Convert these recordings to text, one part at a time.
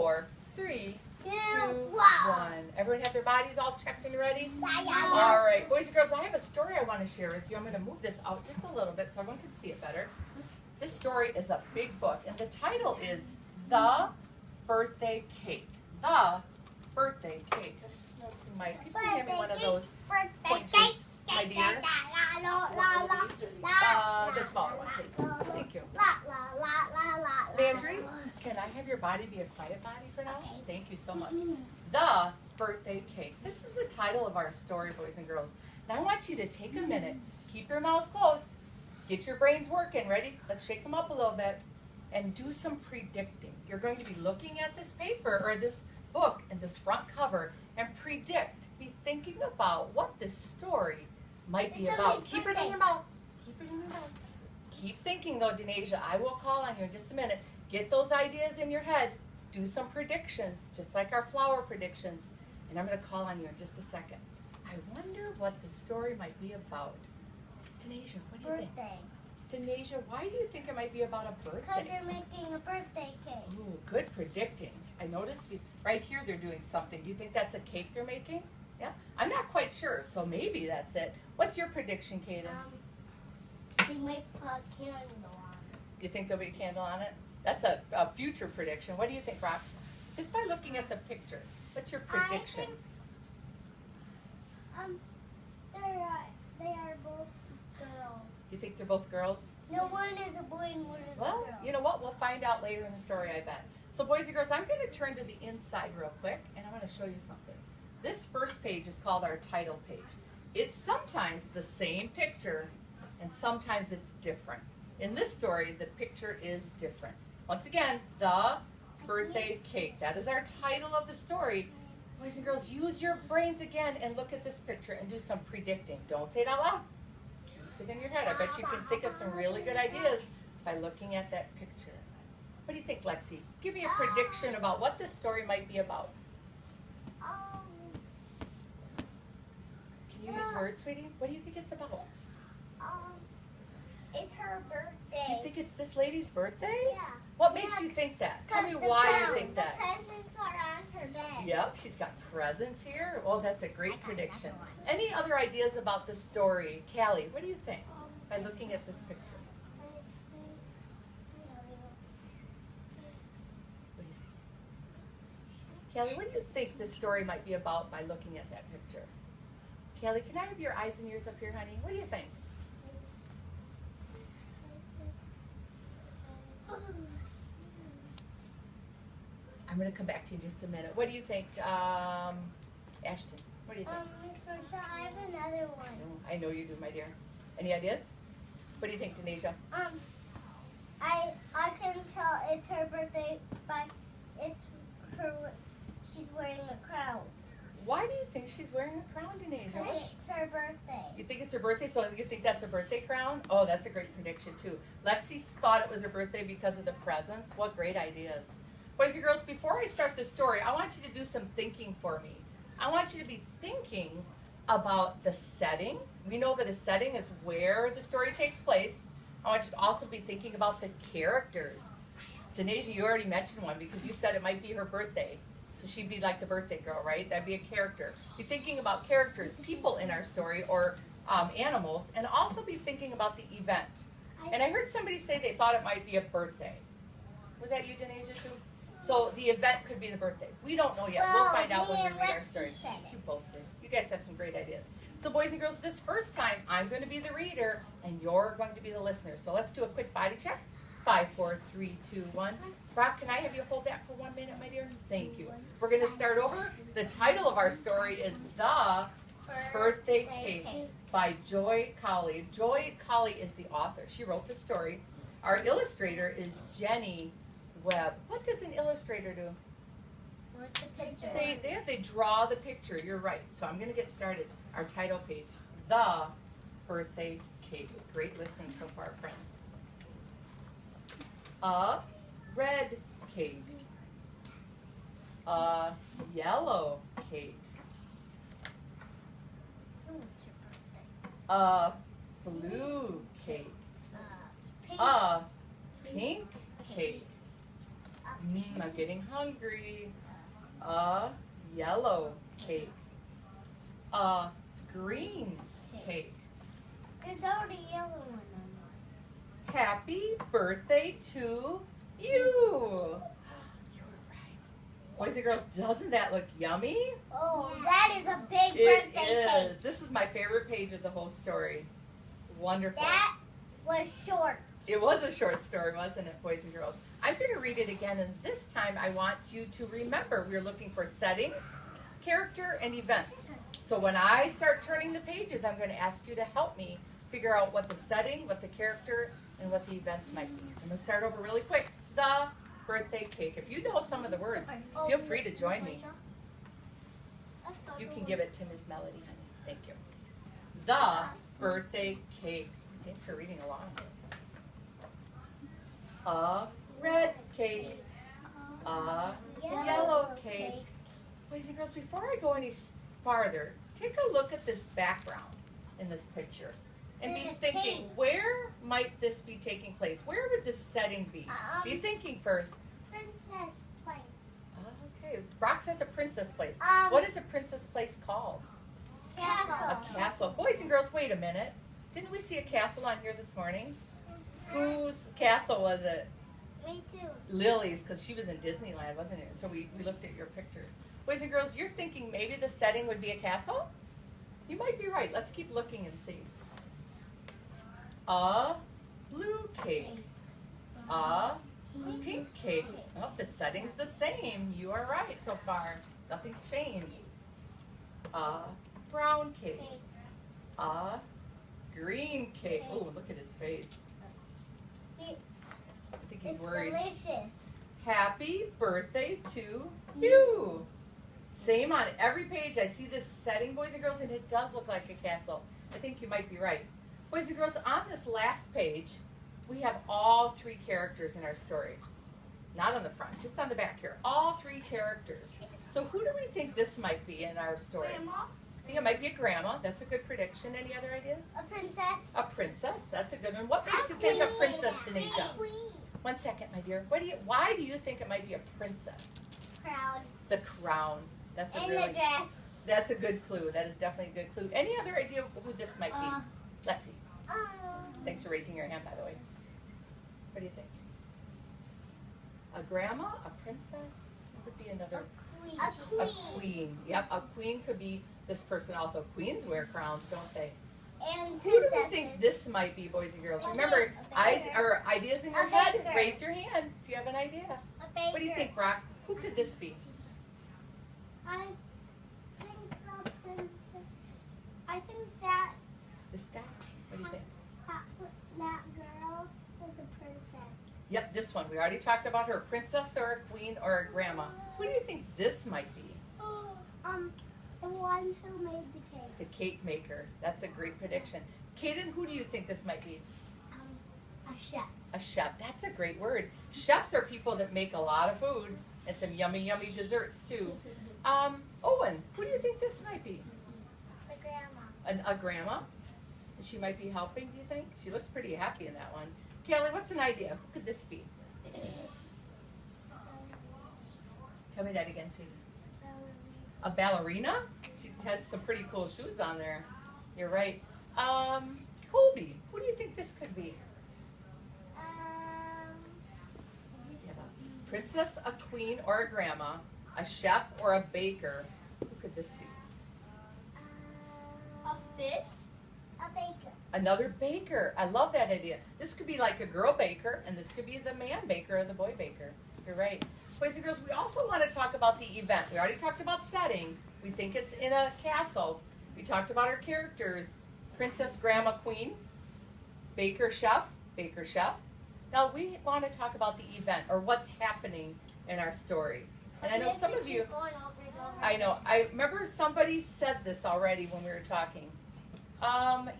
4, 3, 2, 1. Everyone have their bodies all checked and ready? Yeah. All right, boys and girls, I have a story I want to share with you. I'm going to move this out just a little bit so everyone can see it better. This story is a big book, and the title is The Birthday Cake. The Birthday Cake. I was just noticing, Mike, could you hand me one of those pointers, my dear? The smaller one, please. Thank you. Landry, can I have your body be a quiet body for now? Thank you so much. The Birthday Cake. This is the title of our story, boys and girls. Now I want you to take a minute, keep your mouth closed, get your brains working. Ready? Let's shake them up a little bit and do some predicting. You're going to be looking at this paper or this book and this front cover and predict. Be thinking about what this story might be about. Keep it in your mouth. Keep it in your mouth. Keep thinking though, Denasia. I will call on you in just a minute. Get those ideas in your head. Do some predictions, just like our flower predictions. And I'm going to call on you in just a second. I wonder what the story might be about. Denasia, what do you think? Denasia, why do you think it might be about a birthday? Because they're making a birthday cake. Ooh, good predicting. I noticed right here they're doing something. Do you think that's a cake they're making? Yeah? I'm not quite sure, so maybe that's it. What's your prediction, Kaden? They might put a candle on it. You think there'll be a candle on it? That's a future prediction. What do you think, Rock? Just by looking at the picture, what's your prediction? I think, they are both girls. You think they're both girls? No, one is a boy and one is a Well, girl. you know what? We'll find out later in the story, I bet. So boys and girls, I'm going to turn to the inside real quick, and I'm going to show you something. This first page is called our title page. It's sometimes the same picture, and sometimes it's different. In this story, the picture is different. Once again, The Birthday Cake. That is our title of the story. Boys and girls, use your brains again and look at this picture and do some predicting. Don't say it out loud. Keep it in your head. I bet you can think of some really good ideas by looking at that picture. What do you think, Lexi? Give me a prediction about what this story might be about. Can you use words, sweetie? What do you think it's about? It's her birthday. Do you think it's this lady's birthday? Yeah. What makes you think that? Tell me why you think that. The presents are on her bed. Yep, she's got presents here. Well, that's a great prediction. Any other ideas about the story? Callie, what do you think by looking at this picture? What do you think? Callie, what do you think this story might be about by looking at that picture? Callie, can I have your eyes and ears up here, honey? What do you think? I'm going to come back to you in just a minute. What do you think, Ashton? What do you think? Miss Marsha, I have another one. I know you do, my dear. Any ideas? What do you think, Denasia? I can tell it's her birthday by she's wearing a crown. Why do you think she's wearing a crown, Denasia? Because it's her birthday. You think it's her birthday, so you think that's a birthday crown? Oh, that's a great prediction, too. Lexi thought it was her birthday because of the presents. What great ideas. Boys and girls, before I start the story, I want you to do some thinking for me. I want you to be thinking about the setting. We know that a setting is where the story takes place. I want you to also be thinking about the characters. Denasia, you already mentioned one because you said it might be her birthday. So she'd be like the birthday girl, right? That'd be a character. Be thinking about characters, people in our story, or animals, and also be thinking about the event. And I heard somebody say they thought it might be a birthday. Was that you, Denasia, too? So the event could be the birthday. We don't know yet. We'll find out when we read our story. You both did. You guys have some great ideas. So boys and girls, this first time, I'm going to be the reader, and you're going to be the listener. So let's do a quick body check. 5, 4, 3, 2, 1. Brock, can I have you hold that for 1 minute, my dear? Thank you. We're going to start over. The title of our story is The Birthday Cake by Joy Colley. Joy Colley is the author. She wrote the story. Our illustrator is Jenny Webb. What does an illustrator do? They draw the picture. You're right. So I'm going to get started. Our title page, The Birthday Cake. Great listening so far, friends. A red cake. A yellow cake. A blue cake. A pink cake. I'm getting hungry. A yellow cake. A green cake. There's already a yellow one on Happy birthday to you. You're right. Boys and girls, doesn't that look yummy? it. Oh, that is a big It birthday is. cake. This is my favorite page of the whole story. Wonderful. That was short. It was a short story, wasn't it, boys and girls? I'm going to read it again, and this time I want you to remember we're looking for setting, character, and events. So when I start turning the pages, I'm going to ask you to help me figure out what the setting, what the character, and what the events might be. So I'm going to start over really quick. The birthday cake. If you know some of the words, feel free to join me. You can give it to Miss Melody, honey. Thank you. The birthday cake. Thanks for reading along. A red cake. A yellow cake. Boys and girls, before I go any farther, take a look at this background in this picture and be There's a thinking, cake. where might this be taking place? Where would this setting be? Be thinking first. Princess place. Okay, Brock says a princess place. What is a princess place called? Castle. A castle. Boys and girls, wait a minute. Didn't we see a castle on here this morning? Whose castle was it? Me too. Lily's, because she was in Disneyland, wasn't it? So we looked at your pictures. Boys and girls, you're thinking maybe the setting would be a castle? You might be right. Let's keep looking and see. A blue cake. A pink cake. Oh, the setting's the same. You are right so far. Nothing's changed. A brown cake. A green cake. Oh, look at his face. I think he's It's worried. delicious. Happy birthday to you. Same on every page. I see this setting, boys and girls, and it does look like a castle. I think you might be right. Boys and girls, on this last page, we have all three characters in our story. Not on the front, just on the back here. All three characters. So who do we think this might be in our story? Grandma. I think it might be a grandma. That's a good prediction. Any other ideas? A princess. A princess. That's a good one. What makes you think a princess, Denisha? A queen. 1 second, my dear. Why do you think it might be a princess? Crown. The crown. That's a And really. the dress. That's a good clue. That is definitely a good clue. Any other idea who this might be? Lexi. Thanks for raising your hand, by the way. What do you think? A grandma? A princess? What would be another? Queen. A queen. Yep, a queen could be this person also. Queens wear crowns, don't they? And Who do we princesses. think this might be, boys and girls? A Remember, baker. eyes or ideas in your A head. baker. Raise your hand if you have an idea. A baker. What do you think, Brock? Who could this be? I think the princess. I think that This guy. What do you think? that girl was a princess. Yep, this one. We already talked about her. A princess or a queen or a grandma. Who do you think this might be? The one who made the cake. The cake maker. That's a great prediction. Kaden, who do you think this might be? A chef. A chef. That's a great word. Chefs are people that make a lot of food and some yummy, yummy desserts too. Owen, who do you think this might be? The grandma. A grandma? And she might be helping, do you think? She looks pretty happy in that one. Kelly, what's an idea? Who could this be? Tell me that again, sweetie. A ballerina? She has some pretty cool shoes on there. You're right. Colby, who do you think this could be? You have a princess, a queen, or a grandma, a chef, or a baker. Who could this be? A fish. A baker. Another baker. I love that idea. This could be like a girl baker, and this could be the man baker or the boy baker. You're right. Boys and girls, we also want to talk about the event. We already talked about setting. We think it's in a castle. We talked about our characters. Princess, grandma, queen. Baker, chef. Baker, chef. Now we want to talk about the event, or what's happening in our story. And I know some of you, I know, I remember somebody said this already when we were talking.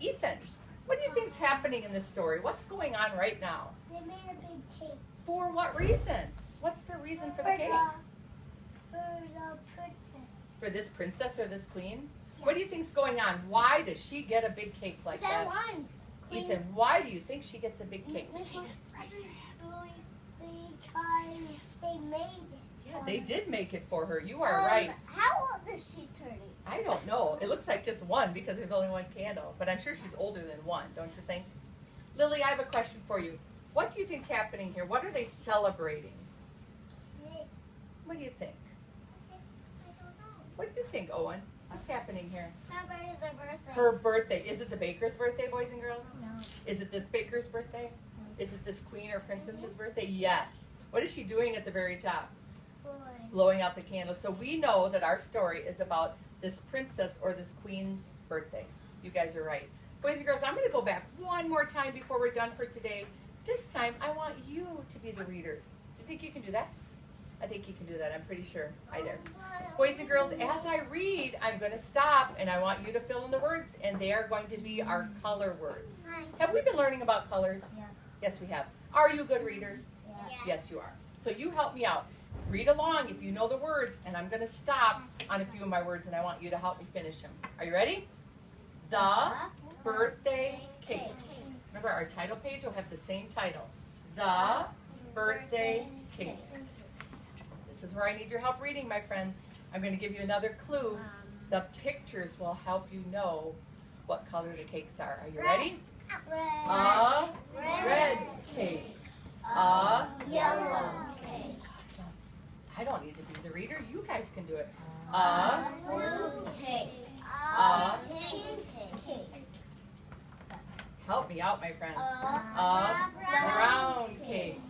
Ethan, what do you think's happening in this story? What's going on right now? They made a big cake. For what reason? What's the reason for the cake? For the princess. For this princess or this queen? What do you think's going on? Why does she get a big cake like that? Ethan, why do you think she gets a big cake? Because They made it. Yeah, they did make it for her. You are right. How old is she turning? I don't know. It looks like just one because there's only one candle. But I'm sure she's older than one, don't you think? Lily, I have a question for you. What do you think's happening here? What are they celebrating? What do you think? I don't know. What do you think, Owen? What's happening here? Celebrating their birthday. Her birthday. Is it the baker's birthday, boys and girls? No. Is it this baker's birthday? Is it this queen or princess's birthday? Yes. What is she doing at the very top? Blowing out the candles. So we know that our story is about this princess or this queen's birthday. You guys are right. Boys and girls, I'm going to go back one more time before we're done for today. This time, I want you to be the readers. Do you think you can do that? I think you can do that. I'm pretty sure. Hi there. Boys and girls, as I read, I'm going to stop, and I want you to fill in the words, and they are going to be our color words. Have we been learning about colors? Yeah. Yes, we have. Are you good readers? Yeah. Yes, you are. So you help me out. Read along if you know the words, and I'm going to stop on a few of my words, and I want you to help me finish them. Are you ready? The birthday cake. Remember, our title page will have the same title. The birthday cake. This is where I need your help reading, my friends. I'm going to give you another clue. The pictures will help you know what color the cakes are. Are you ready? A red cake. A Yellow cake. Awesome. I don't need to be the reader. You guys can do it. A Blue cake. A Pink cake. help me out, my friends. A A brown cake.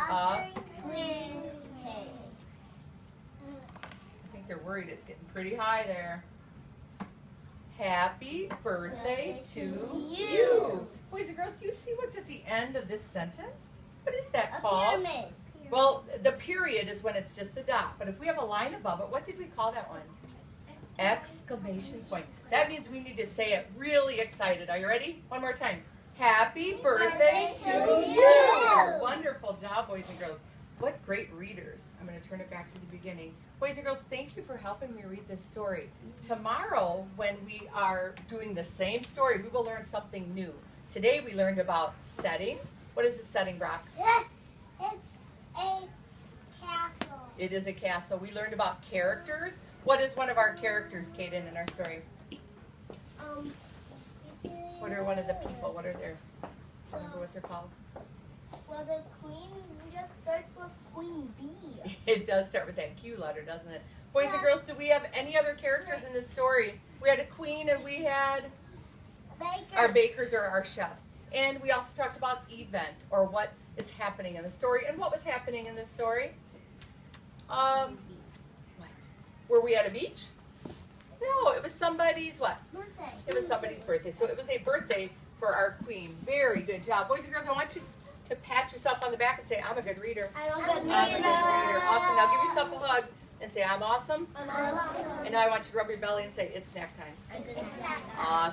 A green cake. I think they're worried it's getting pretty high there. Happy birthday to you. Boys and girls, do you see what's at the end of this sentence? What is that A called? pyramid. Well, the period is when it's just the dot. But if we have a line above it, what did we call that one? Exclamation point. That means we need to say it really excited. Are you ready? One more time. Happy birthday to you. Wonderful job, boys and girls. What great readers. I'm going to turn it back to the beginning. Boys and girls, thank you for helping me read this story. Tomorrow, when we are doing the same story, we will learn something new. Today, we learned about setting. What is the setting, Brock? It's a castle. It is a castle. We learned about characters. What is one of our characters, Kaden, in our story? What are one of the people? What are their, remember what they're called? Well, the queen just starts with Queen Bee. It does start with that Q letter, doesn't it? Boys and girls, do we have any other characters in this story? We had a queen and we had our bakers or our chefs. And we also talked about event or what is happening in the story. And what was happening in this story? What? Were we at a beach? No, it was somebody's what? Birthday. It was somebody's birthday. So it was a birthday for our queen. Very good job. Boys and girls, I want you to pat yourself on the back and say, I'm a good reader. I'm a good I'm a good reader. Awesome. Now give yourself a hug and say, I'm awesome. I'm awesome. And now I want you to rub your belly and say, it's snack time. It's snack time. Awesome.